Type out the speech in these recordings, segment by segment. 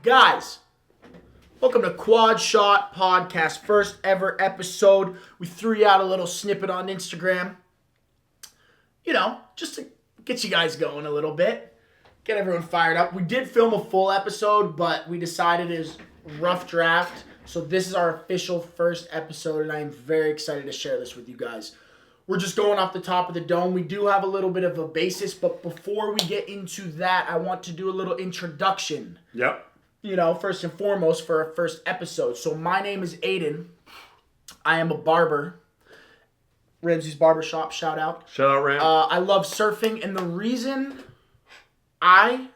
Guys, welcome to Quad Shot Podcast, first ever episode. We threw you out a little snippet on Instagram. Just to get you guys going a little bit, get everyone fired up. We did film a full episode, but we decided it was rough draft. So this is our official first episode, and I am very excited to share this with you guys. We're just going off the top of the dome. We do have a little bit of a basis, but before we get into that, I want to do a little introduction. Yep. First and foremost for our first episode. So my name is Aiden. I am a barber. Ramsey's Barbershop, shout out. Shout out, Ram. I love surfing, and the reason I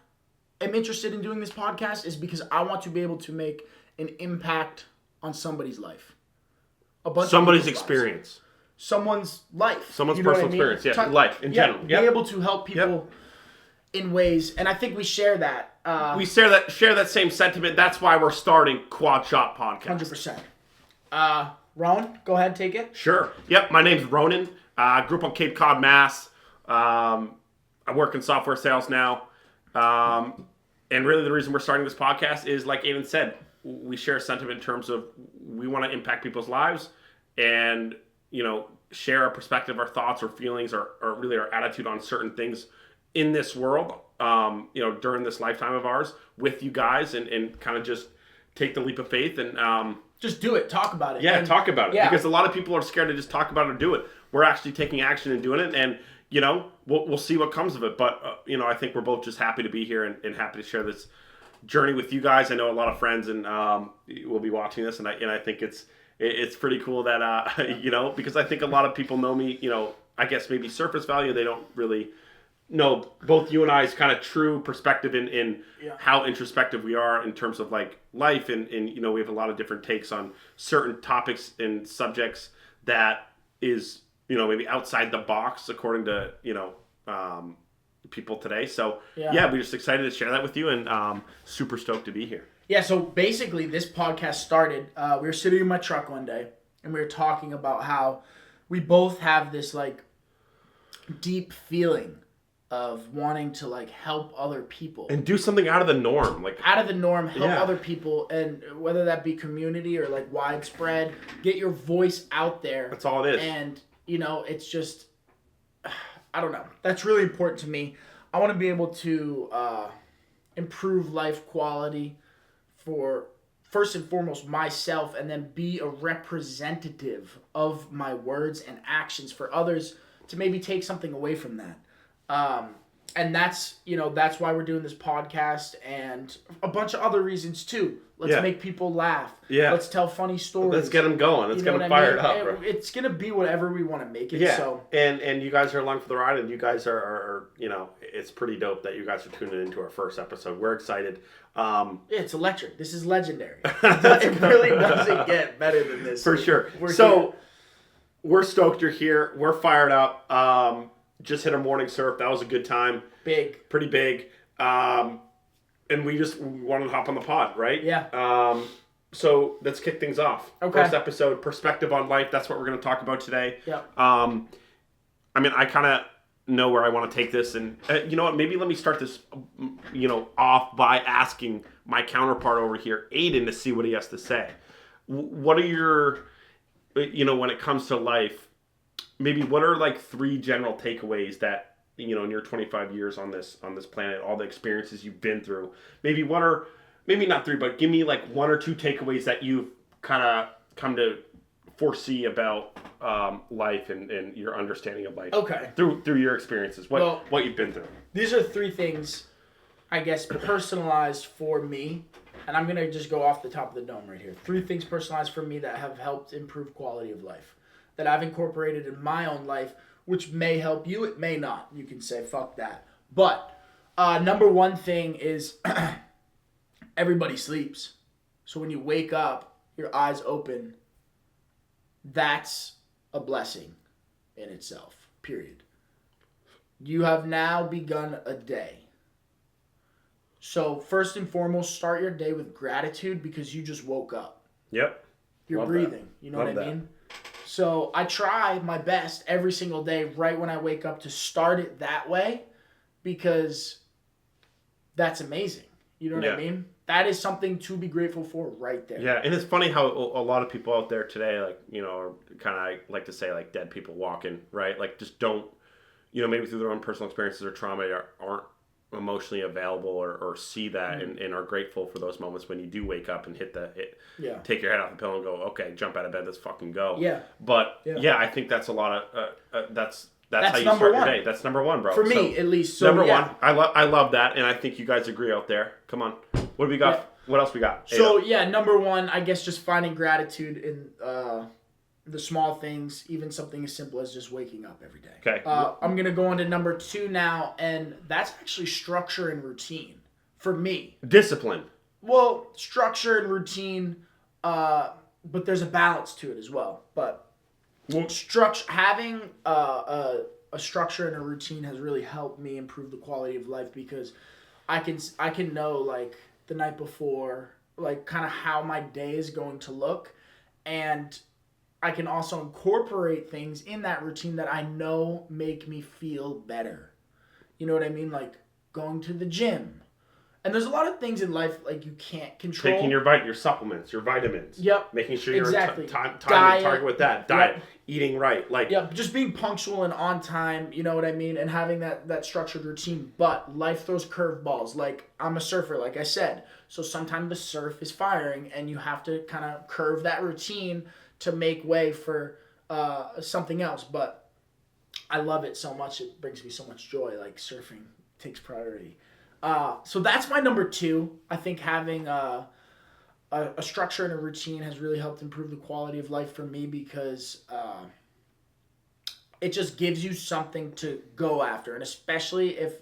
am interested in doing this podcast is because I want to be able to make an impact on somebody's life. Somebody's experience. Someone's life. Someone's personal experience, yeah. Life, in general. Be able to help people in ways, and I think we share that. We share that same sentiment. That's why we're starting Quad Shot Podcast. 100%. Rowan, go ahead, take it. Sure. Yep, my name's Ronan. I grew up on Cape Cod, Mass. I work in software sales now. And really the reason we're starting this podcast is, like Aiden said, we share a sentiment in terms of we want to impact people's lives and, share our perspective, our thoughts, our feelings, or really our attitude on certain things in this world, during this lifetime of ours with you guys and kind of just take the leap of faith and just do it. Talk about it. Yeah, talk about it. Yeah. Because a lot of people are scared to just talk about it or do it. We're actually taking action and doing it, and we'll see what comes of it. But I think we're both just happy to be here and happy to share this journey with you guys. I know a lot of friends and will be watching this, and I think it's pretty cool that because I think a lot of people know me. I guess maybe surface value. They don't really know both you and I's kind of true perspective in how introspective we are in terms of like life and we have a lot of different takes on certain topics and subjects that is maybe outside the box according to people today. So we're just excited to share that with you and super stoked to be here. Yeah, so basically this podcast started, we were sitting in my truck one day and we were talking about how we both have this like deep feeling of wanting to like help other people and do something out of the norm, help other people, and whether that be community or like widespread, get your voice out there. That's all it is. And it's just, I don't know. That's really important to me. I want to be able to improve life quality for first and foremost myself, and then be a representative of my words and actions for others to maybe take something away from that. And that's why we're doing this podcast and a bunch of other reasons too. Let's make people laugh. Yeah. Let's tell funny stories. Let's get them going. Let's get them fired up, bro. It's going to be whatever we want to make it. Yeah. So. And you guys are along for the ride, and you guys are it's pretty dope that you guys are tuning into our first episode. We're excited. It's electric. This is legendary. It really doesn't get better than this. For sure. We're stoked you're here. We're fired up. Just hit a morning surf. That was a good time. Pretty big. And we wanted to hop on the pod, right? Yeah. So let's kick things off. Okay. First episode, perspective on life. That's what we're going to talk about today. Yeah. I kind of know where I want to take this. And you know what? Maybe let me start this, off by asking my counterpart over here, Aiden, to see what he has to say. What are your, when it comes to life, maybe what are like three general takeaways that, in your 25 years on this planet, all the experiences you've been through, maybe not three, but give me like one or two takeaways that you've kind of come to foresee about life and your understanding of life. Okay. Through your experiences, what you've been through. These are three things, I guess, personalized for me, and I'm going to just go off the top of the dome right here. Three things personalized for me that have helped improve quality of life, that I've incorporated in my own life, which may help you, it may not. You can say, fuck that. But number one thing is everybody sleeps. So when you wake up, your eyes open, that's a blessing in itself, period. You have now begun a day. So first and foremost, start your day with gratitude because you just woke up. Yep. You're breathing. You know what I mean? So I try my best every single day right when I wake up to start it that way because that's amazing. You know what I mean? that is something to be grateful for right there. Yeah, and it's funny how a lot of people out there today, like, you know, are kind of, I like to say, like, dead people walking, right? Like, just don't, you know, maybe through their own personal experiences or trauma aren't emotionally available or see that and are grateful for those moments when you do wake up and take your head off the pillow and go, okay, jump out of bed, let's fucking go. Yeah. But, I think that's a lot of, that's how you number start one. your day. That's number one, bro. For me, at least. So, number one. I love that, and I think you guys agree out there. Come on. What do we got? Yeah. What else we got? So, number one, I guess just finding gratitude in the small things, even something as simple as just waking up every day. Okay. I'm going to go on to number two now, and that's actually structure and routine for me. Discipline. Well, structure and routine, but there's a balance to it as well. But having a structure and a routine has really helped me improve the quality of life because I can know, like, the night before, like, kind of how my day is going to look, and I can also incorporate things in that routine that I know make me feel better. You know what I mean? Like going to the gym. And there's a lot of things in life like you can't control. Taking your supplements, your vitamins. Yep. Making sure you're time Diet. target with that. Diet. Yep. Eating right. Like. Yep. Just being punctual and on time, you know what I mean? And having that structured routine. But life throws curveballs. Like, I'm a surfer, like I said. So sometimes the surf is firing and you have to kind of curve that routine to make way for something else. But I love it so much. It brings me so much joy. Like, surfing takes priority. So that's my number two. I think having a structure and a routine has really helped improve the quality of life for me because it just gives you something to go after. And especially if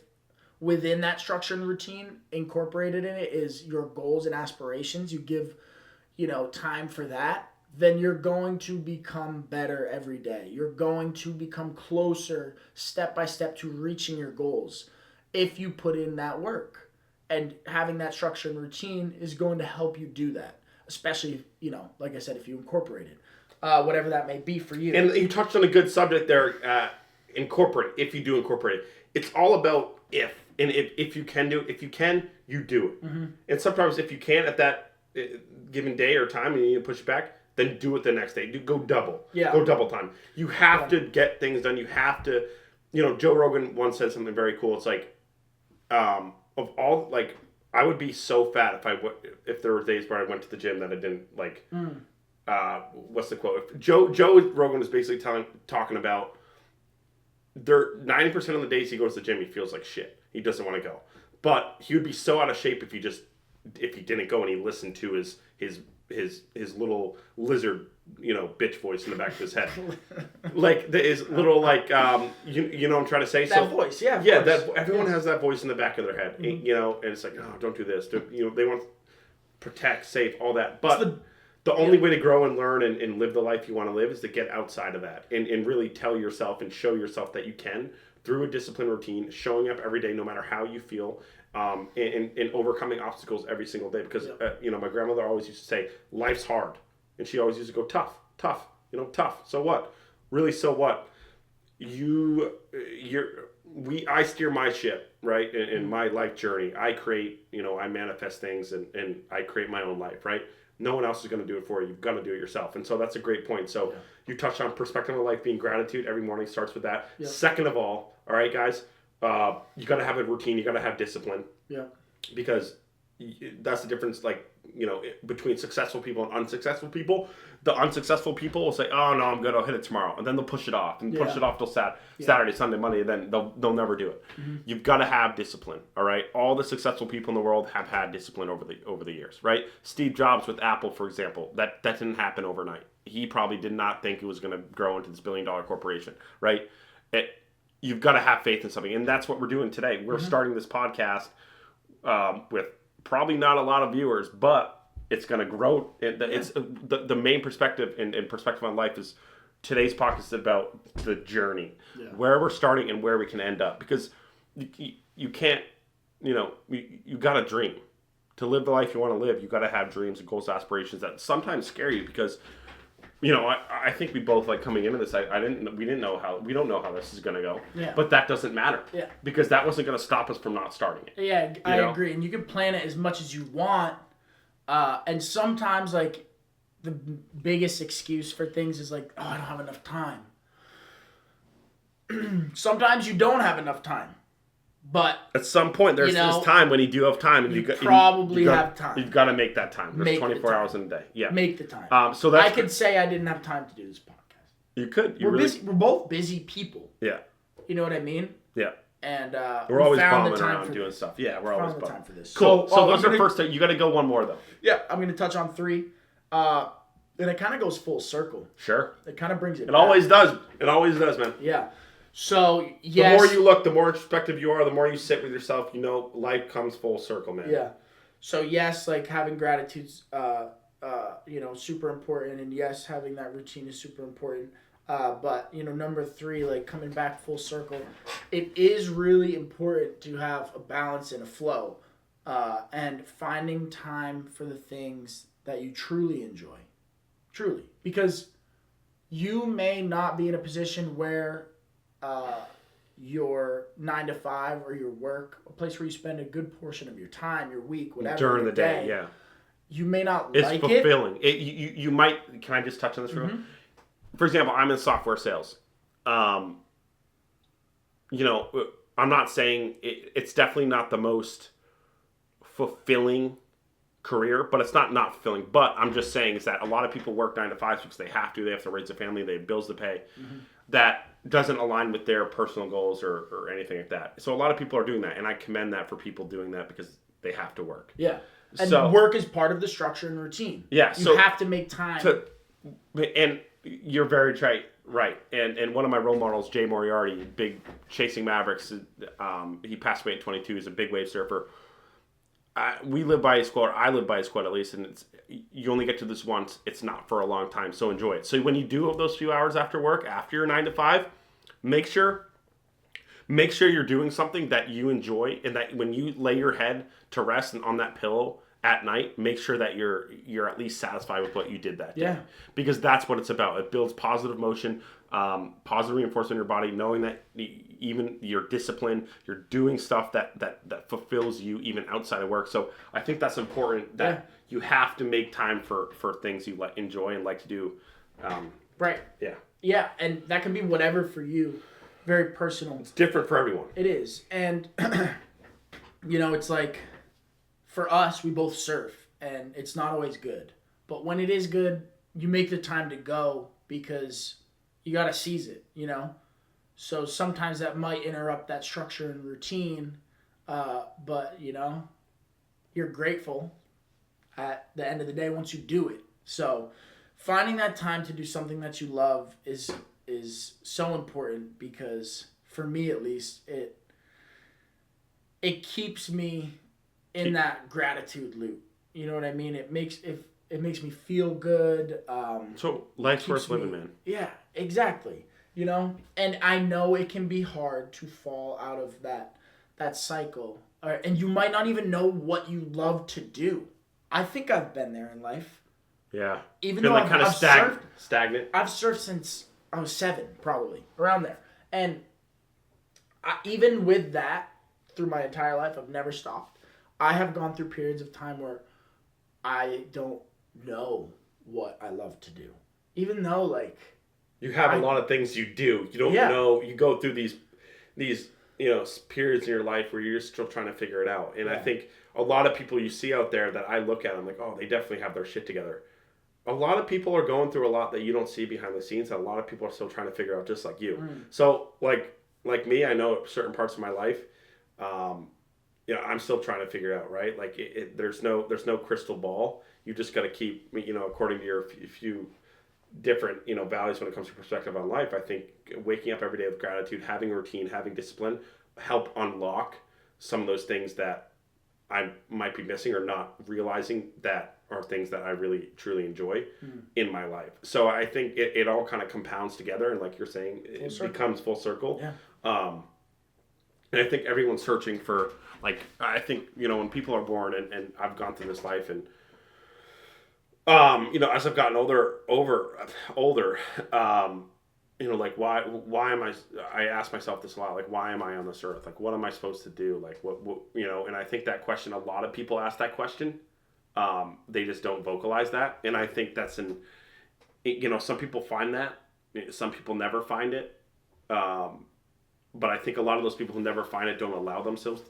within that structure and routine, incorporated in it is your goals and aspirations, you give, time for that, then you're going to become better every day. You're going to become closer step by step to reaching your goals if you put in that work. And having that structure and routine is going to help you do that, especially, like I said, if you incorporate it, whatever that may be for you. And you touched on a good subject there, incorporate, if you do incorporate it. It's all about if. And if you can do it, if you can, you do it. Mm-hmm. And sometimes if you can't at that given day or time and you need to push it back, then do it the next day. Go double. Yeah. Go double time. You have to get things done. You have to, Joe Rogan once said something very cool. It's like, of all, like, I would be so fat if there were days where I went to the gym that I didn't, like, what's the quote? Joe Rogan was basically talking about 90% of the days he goes to the gym, he feels like shit. He doesn't want to go. But he would be so out of shape if he didn't go and he listened to his little lizard, bitch voice in the back of his head. Like his little, like, you know what I'm trying to say? That voice, yeah. Yeah, everyone has that voice in the back of their head, and it's like, oh, don't do this. They want to protect, save, all that. But the only way to grow and learn and live the life you want to live is to get outside of that and really tell yourself and show yourself that you can through a disciplined routine, showing up every day no matter how you feel, and overcoming obstacles every single day. Because, my grandmother always used to say, life's hard. And she always used to go, tough. So what? Really, so what? I steer my ship, right? In my life journey. I create, I manifest things and I create my own life, right? No one else is going to do it for you. You've got to do it yourself. And so that's a great point. So you touched on perspective of life being gratitude. Every morning starts with that. Yeah. Second of all right, guys, you got to have a routine. You got to have discipline. Yeah. Because that's the difference, like, between successful people and unsuccessful people. The unsuccessful people will say, oh, no, I'm good. I'll hit it tomorrow. And then they'll push it off and push it off till Saturday, Sunday, Monday, and then they'll never do it. Mm-hmm. You've got to have discipline, all right? All the successful people in the world have had discipline over the years, right? Steve Jobs with Apple, for example, that didn't happen overnight. He probably did not think it was going to grow into this billion-dollar corporation, right? You've got to have faith in something, and that's what we're doing today. We're starting this podcast with probably not a lot of viewers, but it's going to grow. It's the main perspective and perspective on life is today's podcast is about the journey, where we're starting and where we can end up. Because you can't, you got to dream. To live the life you want to live, you got to have dreams and goals, aspirations that sometimes scare you because you know, I think we both like coming into this. We don't know how this is gonna go. Yeah. But that doesn't matter. Yeah. Because that wasn't gonna stop us from not starting it. Yeah, I agree. And you can plan it as much as you want. And sometimes like the biggest excuse for things is like, oh, I don't have enough time. Sometimes you don't have enough time. But at some point, there's this time when you do have time, and you probably have time. You've got to make that time. There's 24 hours in a day. Yeah, make the time. So that's I could say I didn't have time to do this podcast. You could. We're busy. We're both busy people. Yeah. You know what I mean? Yeah. And we're always bombing around doing stuff. Yeah, we're always bombing. Time for this. Cool. So those are first. You got to go one more though. Yeah, I'm going to touch on 3. And it kind of goes full circle. Sure. It kind of brings it. It always does. It always does, man. Yeah. So, yes. The more you look, the more introspective you are, the more you sit with yourself, you know, life comes full circle, man. Yeah. So, yes, like having gratitude's, super important. And yes, having that routine is super important. But, number 3, like coming back full circle, it is really important to have a balance and a flow. And finding time for the things that you truly enjoy. Truly. Because you may not be in a position where your 9 to 5 or your work, a place where you spend a good portion of your time, your week, whatever. During the day, yeah. You may not it's like fulfilling. You might. Can I just touch on this real quick? For example, I'm in software sales. I'm not saying it's definitely not the most fulfilling career, but it's not fulfilling. But I'm just saying is that a lot of people work 9 to 5 because they have to raise a family, they have bills to pay. That doesn't align with their personal goals or anything like that. So a lot of people are doing that, and I commend that for people doing that because they have to work. Yeah. And work is part of the structure and routine. Yeah. You have to make time. And you're very right. And one of my role models, Jay Moriarty, big Chasing Mavericks, he passed away at 22. He's a big wave surfer. We live by his quote, I live by his quote at least, and you only get to this once. It's not for a long time, so enjoy it. So when you do have those few hours after work, after your 9 to 5, make sure you're doing something that you enjoy, and that when you lay your head to rest and on that pillow at night, make sure that you're at least satisfied with what you did that day. Yeah. Because that's what it's about. It builds positive motion, positive reinforcement in your body, knowing that even you're disciplined, you're doing stuff that fulfills you even outside of work. So I think that's important that you have to make time for things you enjoy and like to do. Right. Yeah. Yeah, and that can be whatever for you. Very personal. It's different for everyone. It is. And, it's like, for us, we both surf, and it's not always good. But when it is good, you make the time to go because you got to seize it, So sometimes that might interrupt that structure and routine, but, you're grateful at the end of the day once you do it. So finding that time to do something that you love is so important because, for me at least, it keeps me in that gratitude loop. You know what I mean? It makes me feel good. So life's worth living, man. Yeah, exactly. And I know it can be hard to fall out of that cycle, and you might not even know what you love to do. I think I've been there in life. Yeah. Even though I've kind of stagnant. I've surfed since I was 7, probably around there, and even with that, through my entire life, I've never stopped. I have gone through periods of time where I don't know what I love to do. Even though, like... You have a lot of things you do. You don't know. You go through these periods in your life where you're still trying to figure it out. And I think a lot of people you see out there that I look at, I'm like, oh, they definitely have their shit together. A lot of people are going through a lot that you don't see behind the scenes. A lot of people are still trying to figure out just like you. So, like me, I know certain parts of my life... I'm still trying to figure out, right? Like, there's no crystal ball. You just got to keep, according to your few different, values when it comes to perspective on life. I think waking up every day with gratitude, having a routine, having discipline, help unlock some of those things that I might be missing or not realizing that are things that I really, truly enjoy in my life. So I think it all kind of compounds together. And like you're saying, it becomes full circle. Yeah. And I think everyone's searching for, I think, when people are born, and I've gone through this life, and As I've gotten older, like why am I ask myself this a lot, like, why am I on this earth? Like, what am I supposed to do? Like, what and I think that question, a lot of people ask that question. They just don't vocalize that. And I think that's some people find that, some people never find it. But I think a lot of those people who never find it don't allow themselves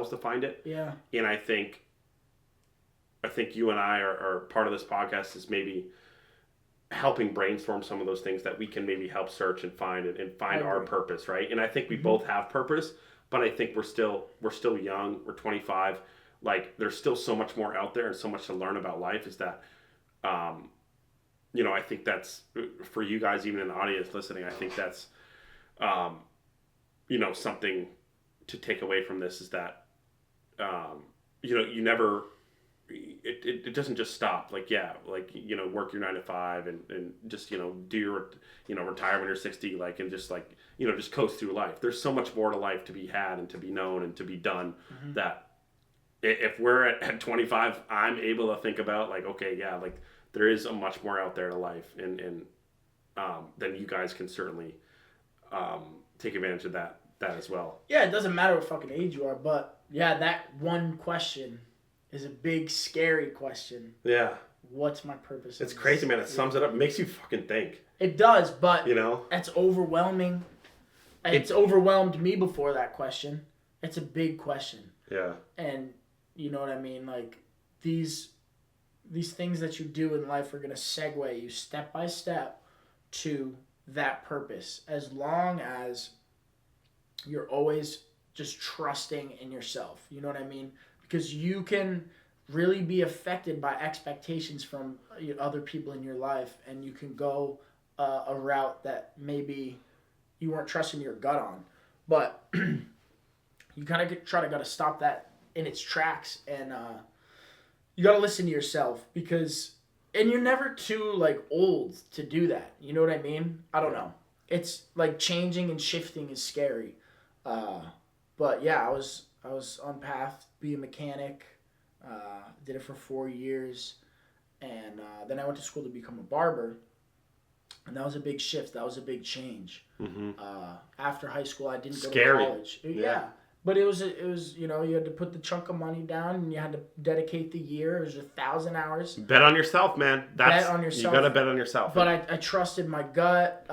to find it. Yeah. And I think you and I are part of this podcast is maybe helping brainstorm some of those things that we can maybe help search and find our purpose, right? And I think we both have purpose, but I think we're still young. We're 25. Like, there's still so much more out there and so much to learn about life. Is that, I think that's for you guys, even in the audience listening. I think that's, something to take away from this is that, you never. It doesn't just stop. Like, work your 9 to 5 and just, do your, retire when you're 60, like, and just like, just coast through life. There's so much more to life to be had and to be known and to be done that if we're at 25, I'm able to think about like, okay, yeah, like there is a much more out there to life and then you guys can certainly, take advantage of that as well. Yeah. It doesn't matter what fucking age you are, but yeah, that one question is a big, scary question. Yeah. What's my purpose? It's crazy, man. It sums it up. It makes you fucking think. It does, but it's overwhelming. It's overwhelmed me before that question. It's a big question. Yeah. And you know what I mean? Like, these things that you do in life are going to segue you step by step to that purpose. As long as you're always just trusting in yourself. You know what I mean? Because you can really be affected by expectations from other people in your life, and you can go a route that maybe you weren't trusting your gut on. But you kind of got to stop that in its tracks, and you got to listen to yourself and you're never too like old to do that. You know what I mean? I don't know. It's like changing and shifting is scary. But yeah, I was on path to be a mechanic. Did it for 4 years, and then I went to school to become a barber, and that was a big shift. That was a big change. Mm-hmm. After high school, I didn't Scary. go to college. Yeah, but it was you had to put the chunk of money down, and you had to dedicate the year. It was 1,000 hours. Bet on yourself, man. Bet on yourself. You gotta bet on yourself. But I trusted my gut.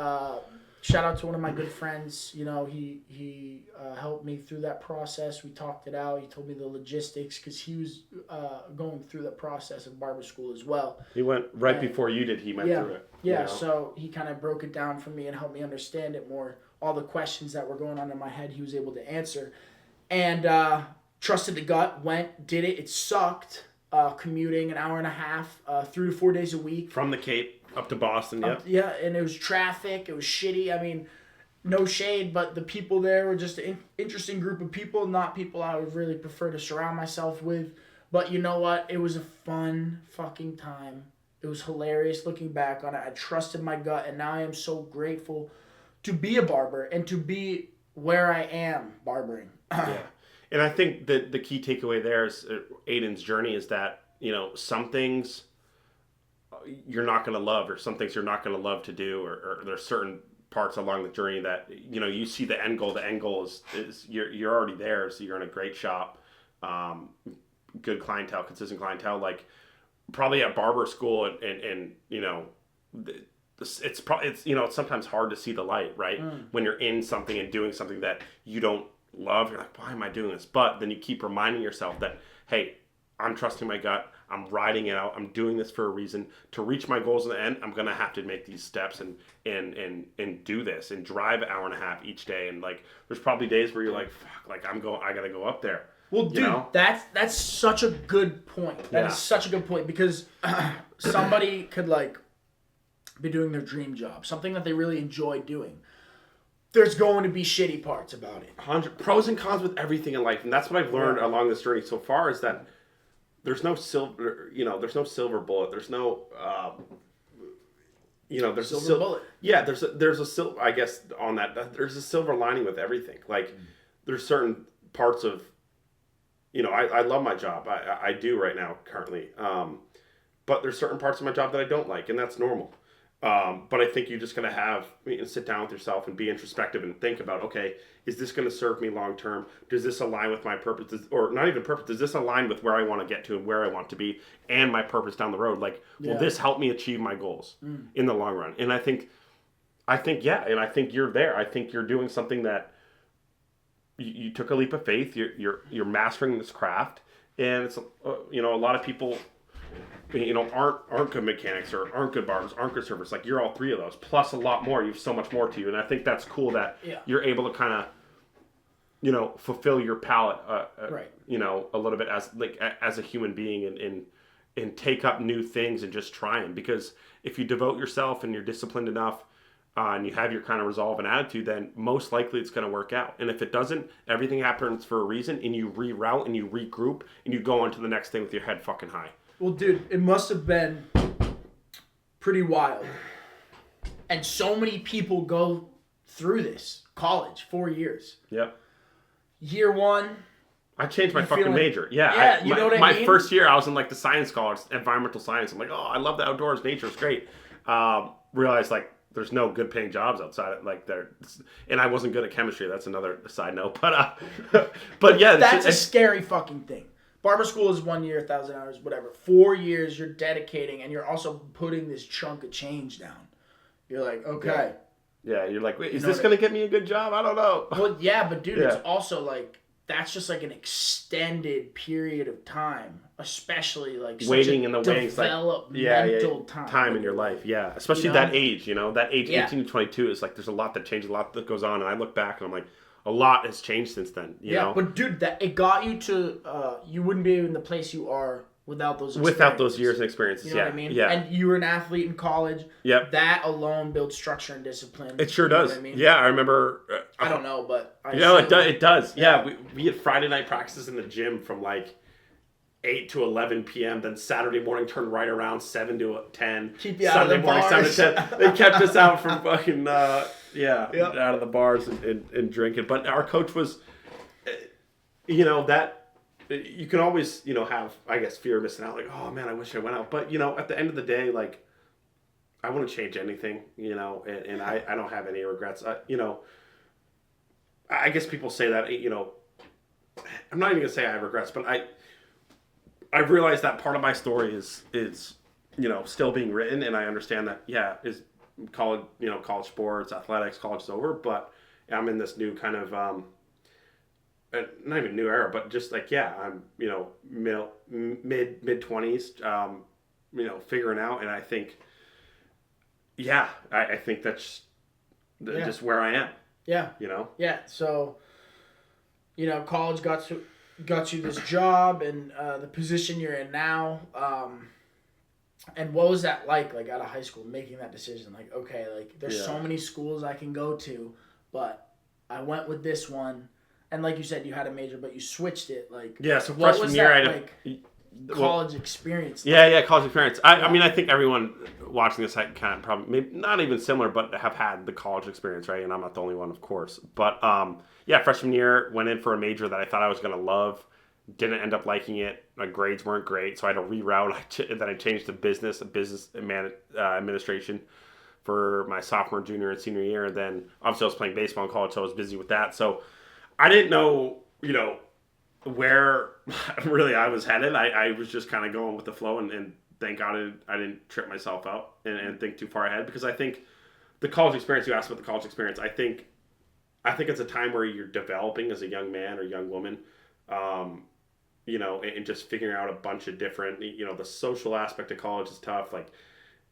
Shout out to one of my good friends. He helped me through that process. We talked it out. He told me the logistics because he was going through the process of barber school as well. He went before you did. He went through it. Yeah, so he kind of broke it down for me and helped me understand it more. All the questions that were going on in my head, he was able to answer. And trusted the gut, did it. It sucked commuting an hour and a half, 3 to 4 days a week. From the Cape up to Boston, yeah, and it was traffic. It was shitty. I mean, no shade, but the people there were just an interesting group of people, not people I would really prefer to surround myself with. But you know what? It was a fun fucking time. It was hilarious looking back on it. I trusted my gut, and now I am so grateful to be a barber and to be where I am barbering. Yeah. And I think that the key takeaway there is Aiden's journey is that, some things you're not going to love, or some things you're not going to love to do, or there's certain parts along the journey that, you see the end goal. The end goal is you're already there. So you're in a great shop, good clientele, consistent clientele, like probably at barber school and it's sometimes hard to see the light, right? When you're in something and doing something that you don't love, you're like, why am I doing this? But then you keep reminding yourself that, hey, I'm trusting my gut. I'm riding it out. I'm doing this for a reason. To reach my goals in the end, I'm gonna have to make these steps and do this and drive an hour and a half each day. And like, there's probably days where you're like, fuck, like I gotta go up there. Well, dude, that's such a good point. That is such a good point, because somebody could like be doing their dream job, something that they really enjoy doing. There's going to be shitty parts about it. 100 pros and cons with everything in life, and that's what I've learned along this journey so far is that there's no silver. There's no silver bullet. There's no. There's silver bullet. Yeah, there's a silver. I guess on that, there's a silver lining with everything. Like, there's certain parts of. I love my job. I do right now currently. But but there's certain parts of my job that I don't like, and that's normal. But I think you're just going to sit down with yourself and be introspective and think about, okay, is this going to serve me long term? Does this align with my purpose? Or not even purpose, does this align with where I want to get to and where I want to be and my purpose down the road? Like, will this help me achieve my goals in the long run? And I think, yeah, and I think you're there. I think you're doing something that you took a leap of faith. You're mastering this craft, and it's a lot of people aren't good mechanics or aren't good barbers, aren't good servers. Like, you're all three of those, plus a lot more. You have so much more to you, and I think that's cool that you're able to kind of, fulfill your palate, right. A little bit as a human being and take up new things and just try them. Because if you devote yourself and you're disciplined enough, and you have your kind of resolve and attitude, then most likely it's going to work out. And if it doesn't, everything happens for a reason, and you reroute and you regroup and you go on to the next thing with your head fucking high. Well, dude, it must have been pretty wild. And so many people go through this. College, 4 years. Yep. Year one. I changed my fucking major. Yeah, you know what I mean? My first year, I was in like the science college, environmental science. I'm like, oh, I love the outdoors. Nature's great. Realized like there's no good paying jobs outside of, like there. And I wasn't good at chemistry. That's another side note. But yeah. That's a scary fucking thing. Barber school is 1 year, 1,000 hours, whatever. 4 years you're dedicating, and you're also putting this chunk of change down. You're like, okay. Yeah, you're like, wait, is this going to get me a good job? I don't know. Well, yeah, but dude, it's also like, that's just like an extended period of time, especially like waiting in the wings, developmental time in your life. Yeah, especially that age. That age, 18 to 22 is like there's a lot that changes, a lot that goes on, and I look back and I'm like, a lot has changed since then. You know? But dude, that it got you to you wouldn't be in the place you are without those years and experiences. You know what I mean? Yeah. And you were an athlete in college. Yep. That alone builds structure and discipline. It sure does. I mean? Yeah, I remember. I don't know, but it does. Yeah, we had Friday night practices in the gym from like 8 to 11 p.m. Then Saturday morning turned right around 7 to 10. Keep you out of the bars. 7 to 10. They kept us out from fucking out of the bars and drinking. But our coach was, that you can always have, I guess, fear of missing out. Like, oh man, I wish I went out. But at the end of the day, like, I wouldn't change anything. And I don't have any regrets. I guess people say that. I'm not even gonna say I have regrets, but I realized that part of my story is still being written, and I understand that is college college sports, athletics, college is over, but I'm in this new kind of not even new era, but just like I'm mid 20s, figuring out, and I think I think that's just where I am. Yeah. So college got you this job and the position you're in now. And what was that like out of high school, making that decision? Like, okay, like there's so many schools I can go to, but I went with this one. And like you said, you had a major, but you switched it. Like, so what freshman was year, that, college experience? College experience. I think everyone watching this kind of probably, maybe not even similar, but have had the college experience, right? And I'm not the only one, of course. But freshman year, went in for a major that I thought I was going to love. Didn't end up liking it. My grades weren't great, so I had to reroute. Then I changed to business administration for my sophomore, junior, and senior year. And then obviously I was playing baseball in college, so I was busy with that. So I didn't know, where really I was headed. I was just kind of going with the flow, and thank God I didn't trip myself out and think too far ahead, because I think the college experience, you asked about the college experience, I think it's a time where you're developing as a young man or young woman, and just figuring out a bunch of different, the social aspect of college is tough. Like,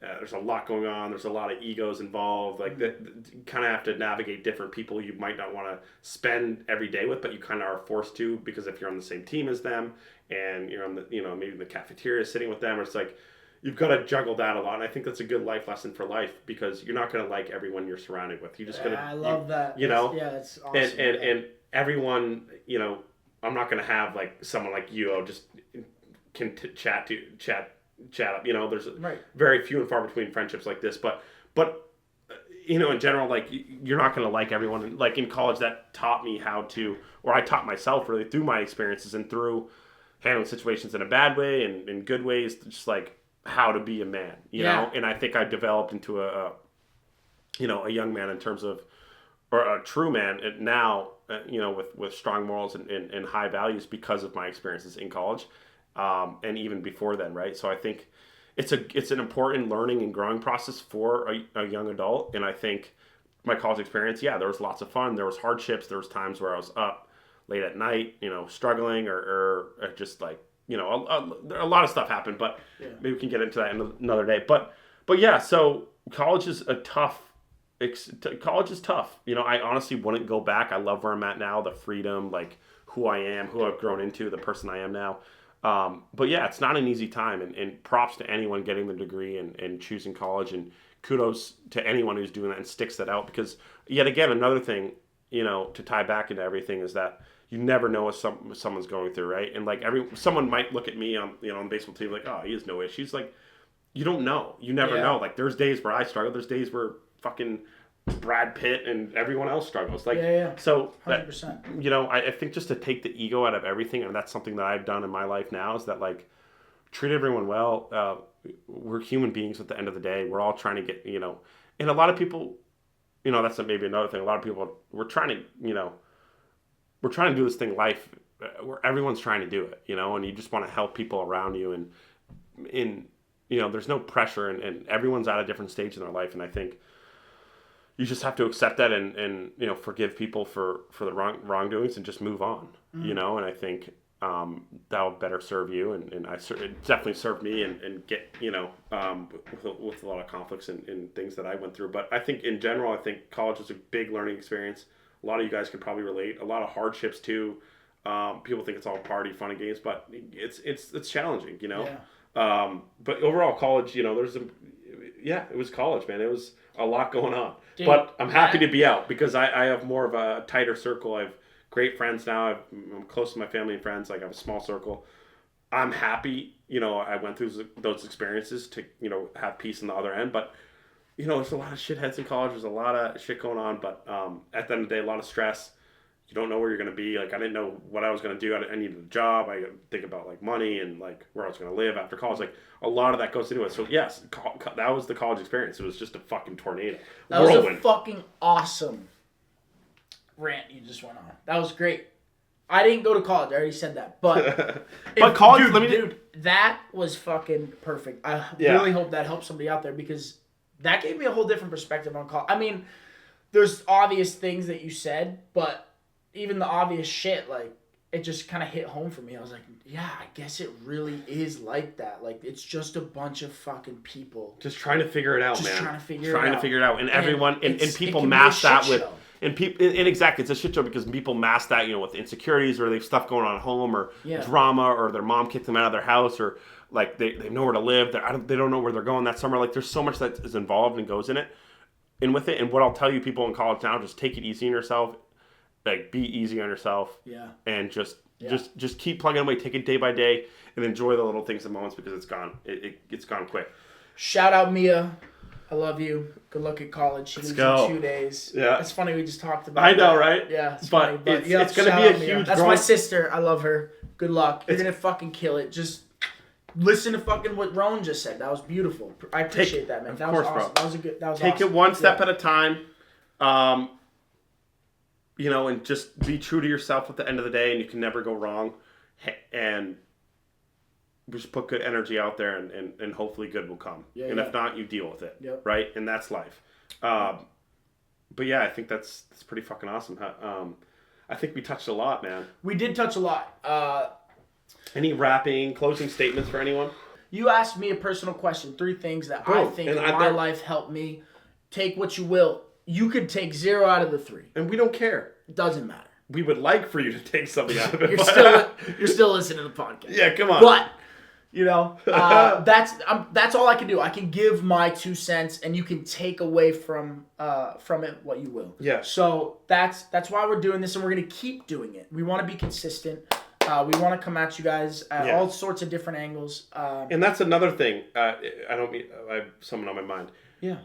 there's a lot going on. There's a lot of egos involved. Like, you kind of have to navigate different people you might not want to spend every day with, but you kind of are forced to, because if you're on the same team as them and you're on the, maybe in the cafeteria sitting with them, it's like, you've got to juggle that a lot. And I think that's a good life lesson for life, because you're not going to like everyone you're surrounded with. You're just going to, I love that. That's awesome. And everyone, I'm not going to have like someone like you, just can chat up. There's very few and far between friendships like this, but in general, like, you're not going to like everyone. Like, in college, that taught me how to, or I taught myself really through my experiences and through handling situations in a bad way and in good ways, just like, how to be a man, you Yeah. know? And I think I developed into a young man in terms of, or a true man now, with strong morals and high values because of my experiences in college, and even before then, right? So I think it's an important learning and growing process for a young adult, and I think my college experience, yeah, there was lots of fun, there was hardships, there was times where I was up late at night, struggling or just like, a lot of stuff happened, but maybe we can get into that another day. But yeah, so college is college is tough. I honestly wouldn't go back. I love where I'm at now, the freedom, like who I am, who I've grown into, the person I am now. But yeah, it's not an easy time, and props to anyone getting the degree and choosing college, and kudos to anyone who's doing that and sticks that out, because yet again, another thing, to tie back into everything is that you never know what someone's going through, right? And like someone might look at me on the baseball team like, oh, he has no issues. Like, you don't know. You never know. Like, there's days where I struggle. There's days where fucking Brad Pitt and everyone else struggles. Like, so 100%. I think just to take the ego out of everything, and that's something that I've done in my life now, is that like treat everyone well. We're human beings at the end of the day. We're all trying to get, and a lot of people, that's maybe another thing. A lot of people, we're trying to do this thing, life, where everyone's trying to do it, and you just want to help people around you, and there's no pressure, and everyone's at a different stage in their life, and I think you just have to accept that and forgive people for the wrongdoings and just move on, and I think that'll better serve you, and it definitely served me, and get with a lot of conflicts and things that I went through. But I think in general, I think college is a big learning experience. A lot of you guys can probably relate. A lot of hardships too. People think it's all party, fun and games, but it's challenging, but overall, college, it was college, man. It was a lot going on. Dude, but I'm happy to be out because I have more of a tighter circle. I have great friends now. I'm close to my family and friends. Like, I have a small circle. I'm happy, I went through those experiences to, have peace on the other end. But, there's a lot of shitheads in college. There's a lot of shit going on. But at the end of the day, a lot of stress. You don't know where you're going to be. Like, I didn't know what I was going to do. I needed a job. I think about, like, money and, like, where I was going to live after college. Like, a lot of that goes into it. So, yes, that was the college experience. It was just a fucking tornado. That was a fucking awesome rant you just went on. That was great. I didn't go to college. I already said that. But, college, dude, that was fucking perfect. I really hope that helps somebody out there, because that gave me a whole different perspective on college. I mean, there's obvious things that you said, but even the obvious shit, like, it just kind of hit home for me. I was like, yeah, I guess it really is like that. Like, it's just a bunch of fucking people just trying to figure it out, just man. Trying to figure it out. And everyone, and people mask that with, and exactly, it's a shit show because people mask that, with insecurities, or they have stuff going on at home, or drama, or their mom kicked them out of their house, or like they have nowhere to live. They don't know where they're going that summer. Like, there's so much that is involved and goes in it, and with it. And what I'll tell you, people in college now, just take it easy on yourself. Like, be easy on yourself. Yeah. And just keep plugging away. Take it day by day, and enjoy the little things and moments, because it's gone. It's gone quick. Shout out Mia. I love you. Good luck at college. She leaves in 2 days. Yeah. It's funny, we just talked about I know, right? Yeah, it's funny. But it's going to be a huge That's my sister. I love her. Good luck. You're going to fucking kill it. Just listen to fucking what Rowan just said. That was beautiful. I appreciate that, man. That was awesome. Bro. That was Take it one step at a time. And just be true to yourself at the end of the day, and you can never go wrong. And just put good energy out there, and hopefully good will come. If not, you deal with it. Yep. Right? And that's life. But yeah, I think that's pretty fucking awesome. I think we touched a lot, man. We did touch a lot. Any closing statements for anyone? You asked me a personal question. 3 things that I think in my life helped me. Take what you will. You could take 0 out of the 3. And we don't care. It doesn't matter. We would like for you to take something out of it. You're still listening to the podcast. Yeah, come on. But, that's all I can do. I can give my 2 cents, and you can take away from it what you will. Yeah. So that's why we're doing this, and we're going to keep doing it. We want to be consistent. We want to come at you guys at all sorts of different angles. And that's another thing. I have something on my mind. Yeah.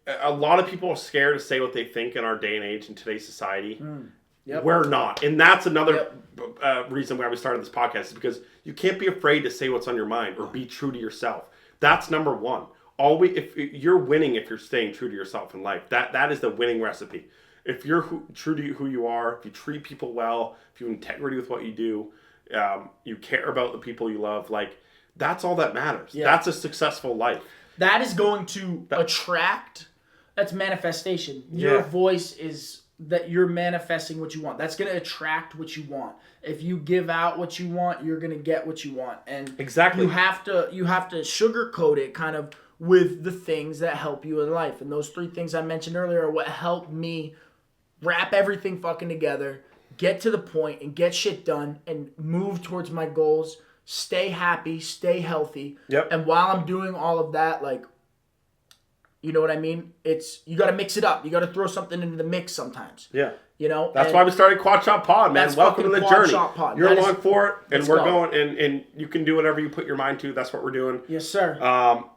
A lot of people are scared to say what they think in our day and age in today's society. Yep. We're not. And that's another reason why we started this podcast, is because you can't be afraid to say what's on your mind or be true to yourself. That's number one. Always, if you're winning, if you're staying true to yourself in life, that is the winning recipe. If you're true to who you are, if you treat people well, if you have integrity with what you do, you care about the people you love, like, that's all that matters. Yeah. That's a successful life. That is going to attract. That's manifestation. Your voice is that you're manifesting what you want. That's going to attract what you want. If you give out what you want, you're going to get what you want. And exactly, you have to sugarcoat it kind of with the things that help you in life. And those 3 things I mentioned earlier are what helped me wrap everything fucking together, get to the point and get shit done and move towards my goals, stay happy, stay healthy. Yep. And while I'm doing all of that, like, you know what I mean? You got to mix it up. You got to throw something into the mix sometimes. Yeah. You know? That's why we started Quad Shot Pod, man. Welcome to the journey. Pod. You're along for it, and we're going, and you can do whatever you put your mind to. That's what we're doing. Yes, sir.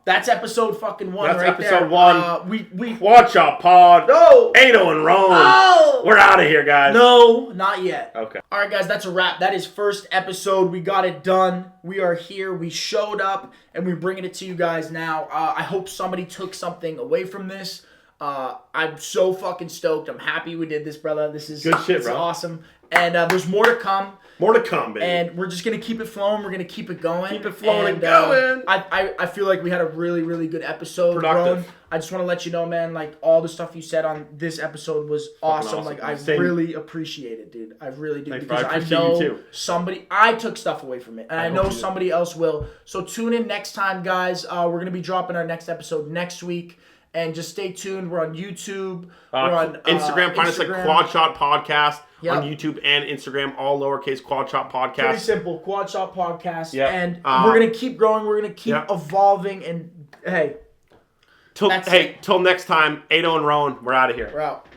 That's episode fucking 1 that's right episode there. 1. We Quad Shot Pod. No. Ado and Rome. Oh. We're out of here, guys. No, not yet. Okay. All right, guys, that's a wrap. That is first episode. We got it done. We are here. We showed up, and we're bringing it to you guys now. I hope somebody took something away from this. I'm so fucking stoked. I'm happy we did this, brother. This is good shit, bro. Awesome. And there's more to come. More to come, baby. And we're just going to keep it flowing. We're going to keep it going. Keep it flowing and going. I feel like we had a really, really good episode. Productive. Ron, I just want to let you know, man, like, all the stuff you said on this episode was awesome. Like, I really appreciate it, dude. I really do. Thanks, because bro. I know I took stuff away from it. And I know somebody else will. So tune in next time, guys. We're going to be dropping our next episode next week. And just stay tuned. We're on YouTube. We're on Instagram. Find us at Quad Shot Podcast on YouTube and Instagram. All lowercase Quad Shot Podcast. Pretty simple. Quad Shot Podcast. Yep. And we're going to keep growing. We're going to keep evolving. And, hey. Till next time, Ado and Rowan, we're out of here. We're out.